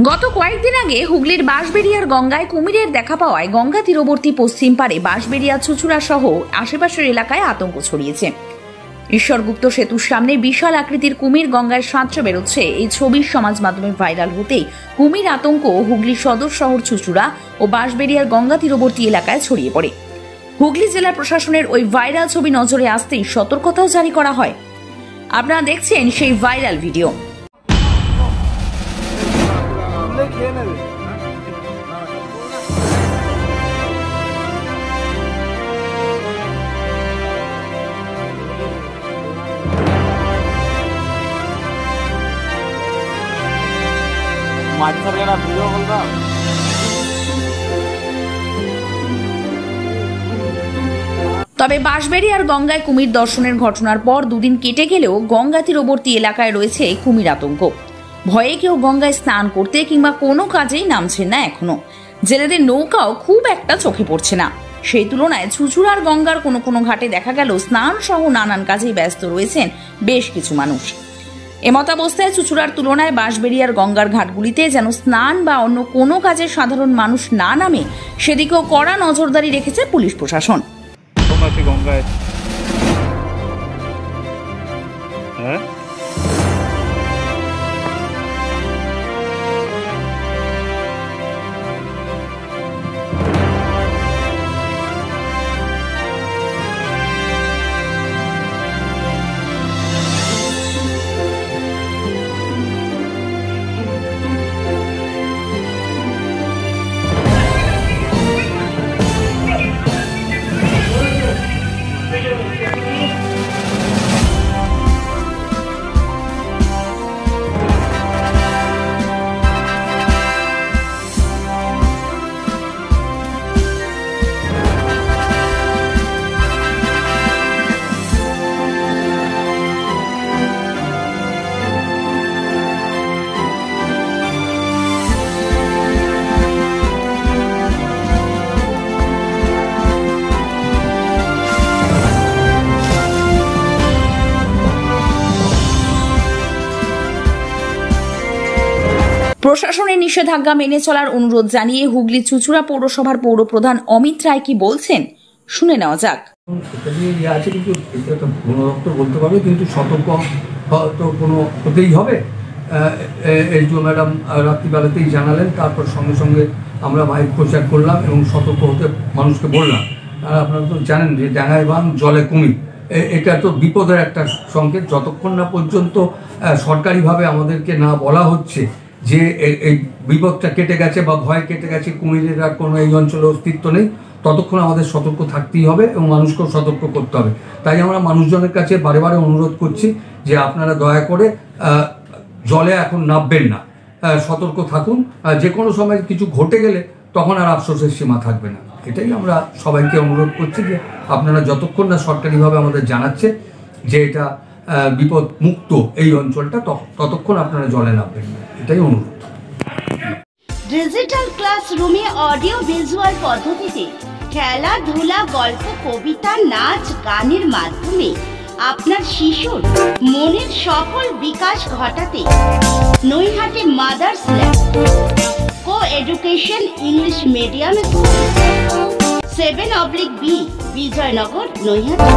গত কয়েকদিন আগে হুগলির বাঁশবেড়িয়ার গঙ্গায় কুমিরের দেখা পাওয়ায় গঙ্গা তীরবর্তী পশ্চিম পারে বাঁশবেড়িয়া চুচুড়া সহ আশেপাশের এলাকায় আতঙ্ক ছড়িয়েছে। ঈশ্বরগুপ্ত সেতুর সামনে বিশাল আকৃতির কুমির গঙ্গায় সাঁতরে বেরোচ্ছে, এই ছবি সমাজ মাধ্যমে ভাইরাল হতেই কুমির আতঙ্ক হুগলি সদর শহর চুচুড়া ও বাঁশবেড়িয়ার গঙ্গা তীরবর্তী এলাকায় ছড়িয়ে পড়ে। হুগলি জেলা প্রশাসনের ওই ভাইরাল ছবি নজরে আসতেই সতর্কতাও জারি করা হয়। আপনারা দেখছেন সেই ভাইরাল ভিডিও। তবে বাঁশবেড়িয়ার গঙ্গায় কুমির দর্শনের ঘটনার পর দুদিন কেটে গেলেও গঙ্গা তীরবর্তী এলাকায় রয়েছে কুমির আতঙ্ক। ভয়ে কেউ গঙ্গায় স্নান করতে কিংবা কোনো কাজেই নামছেন না। এখনো জেলেদের নৌকাও খুব একটা চোখে পড়ছে না। সেই তুলনায় চুচুড়ার গঙ্গার কোনো কোনো ঘাটে দেখা গেল স্নান সহ নানান কাজেই ব্যস্ত রয়েছেন বেশ কিছু মানুষ। এমতাবস্থায় চুচুড়ার তুলনায় বাঁশবেড়িয়ার গঙ্গার ঘাটগুলিতে যেন স্নান বা অন্য কোনো কাজে সাধারণ মানুষ না নামে, সেদিকেও কড়া নজরদারি রেখেছে পুলিশ প্রশাসন। গঙ্গায় হ্যাঁ প্রশাসনের নিষেধাজ্ঞা মেনে চলার অনুরোধ জানিয়ে হুগলি চুচুড়া পৌরসভার পৌরপ্রধান অমিত রায় কি বলছেন শুনে নেওয়া যাক। বলতে পারবে, কিন্তু সতর্ক তো কোনো হতেই হবে। এইচডিও ম্যাডাম রাত্রিবেলাতেই জানালেন, তারপর সঙ্গে সঙ্গে আমরা মাইক প্রচার করলাম এবং সতর্ক হতে মানুষকে বললাম। আর আপনারা তো জানেন যে ডাঙায় বান জলে কুমির, এটা তো বিপদের একটা সংকেত। যতক্ষণ না পর্যন্ত সরকারিভাবে আমাদেরকে না বলা হচ্ছে যে এই বিপদটা কেটে গেছে বা ভয় কেটে গেছে, কুমিরের আর কোনো এই অঞ্চলে অস্তিত্ব নেই, ততক্ষণ আমাদের সতর্ক থাকতেই হবে এবং মানুষকেও সতর্ক করতে হবে। তাই আমরা মানুষজনের কাছে বারে বারে অনুরোধ করছি যে আপনারা দয়া করে জলে এখন নামবেন না, সতর্ক থাকুন। যে কোনো সময় কিছু ঘটে গেলে তখন আর আফসোসের সীমা থাকবে না। এটাই আমরা সবাইকে অনুরোধ করছি যে আপনারা যতক্ষণ না সরকারিভাবে আমাদের জানাচ্ছে যে এটা বিপদ মুক্ত এই অঞ্চলটা, ততক্ষণ আপনারা জলে নামবেন না, এটাই অনুরোধ। ডিজিটাল ক্লাসরুমে অডিও ভিজুয়াল পদ্ধতিতে খেলাধুলা, গল্প, কবিতা, নাচ, গানের মাধ্যমে আপনার শিশুর মনের সকল বিকাশ ঘটাতে Naihati mothers lab co education English medium school 7/B Bijaynagar, Naihati.